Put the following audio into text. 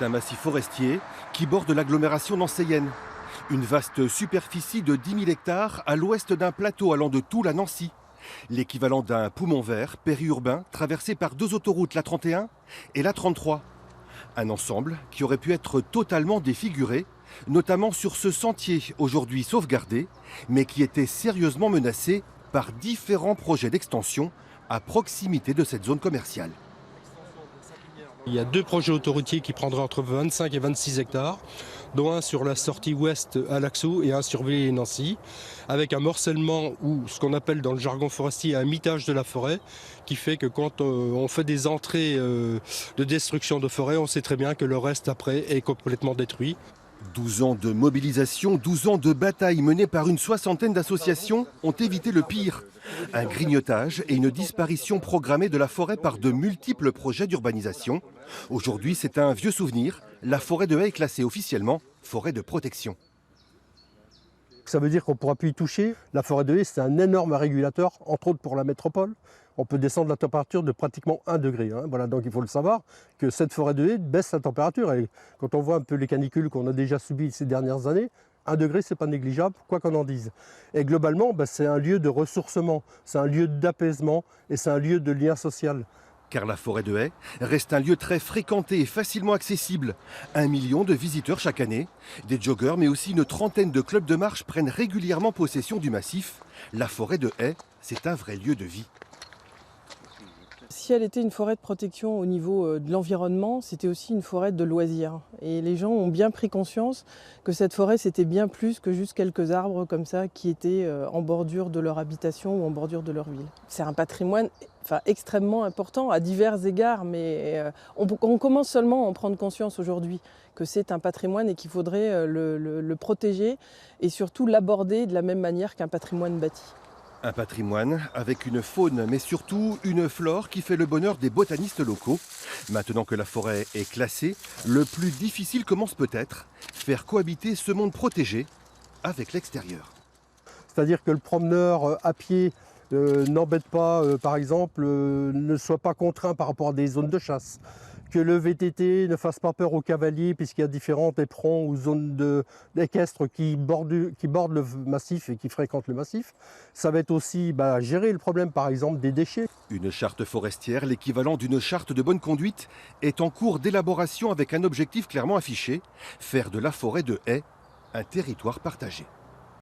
C'est un massif forestier qui borde l'agglomération nancéienne. Une vaste superficie de 10 000 hectares à l'ouest d'un plateau allant de Toul à Nancy. L'équivalent d'un poumon vert périurbain traversé par deux autoroutes, la 31 et la 33. Un ensemble qui aurait pu être totalement défiguré, notamment sur ce sentier aujourd'hui sauvegardé, mais qui était sérieusement menacé par différents projets d'extension à proximité de cette zone commerciale. Il y a deux projets autoroutiers qui prendraient entre 25 et 26 hectares, dont un sur la sortie ouest à Laxou et un sur Villers-Nancy, avec un morcellement ou ce qu'on appelle dans le jargon forestier un mitage de la forêt, qui fait que quand on fait des entrées de destruction de forêt, on sait très bien que le reste après est complètement détruit. 12 ans de mobilisation, 12 ans de bataille menées par une soixantaine d'associations ont évité le pire. Un grignotage et une disparition programmée de la forêt par de multiples projets d'urbanisation. Aujourd'hui, c'est un vieux souvenir. La forêt de Haye est classée officiellement forêt de protection. Ça veut dire qu'on ne pourra plus y toucher. La forêt de Haye, c'est un énorme régulateur, entre autres pour la métropole. On peut descendre la température de pratiquement 1 degré. Voilà, donc il faut le savoir que cette forêt de Haye baisse sa température. Et quand on voit un peu les canicules qu'on a déjà subies ces dernières années, 1 degré, ce n'est pas négligeable, quoi qu'on en dise. Et globalement, c'est un lieu de ressourcement, c'est un lieu d'apaisement et c'est un lieu de lien social. Car la forêt de Haye reste un lieu très fréquenté et facilement accessible. 1 million de visiteurs chaque année. Des joggeurs, mais aussi une trentaine de clubs de marche prennent régulièrement possession du massif. La forêt de Haye, c'est un vrai lieu de vie. Si elle était une forêt de protection au niveau de l'environnement, c'était aussi une forêt de loisirs. Et les gens ont bien pris conscience que cette forêt, c'était bien plus que juste quelques arbres comme ça qui étaient en bordure de leur habitation ou en bordure de leur ville. C'est un patrimoine extrêmement important à divers égards, mais on commence seulement à en prendre conscience aujourd'hui que c'est un patrimoine et qu'il faudrait le protéger et surtout l'aborder de la même manière qu'un patrimoine bâti. Un patrimoine avec une faune, mais surtout une flore qui fait le bonheur des botanistes locaux. Maintenant que la forêt est classée, le plus difficile commence peut-être, faire cohabiter ce monde protégé avec l'extérieur. C'est-à-dire que le promeneur à pied n'embête pas, par exemple, ne soit pas contraint par rapport à des zones de chasse. Que le VTT ne fasse pas peur aux cavaliers puisqu'il y a différents éperons ou zones équestres qui bordent le massif et qui fréquentent le massif. Ça va être aussi gérer le problème par exemple des déchets. Une charte forestière, l'équivalent d'une charte de bonne conduite, est en cours d'élaboration avec un objectif clairement affiché, faire de la forêt de Haye un territoire partagé.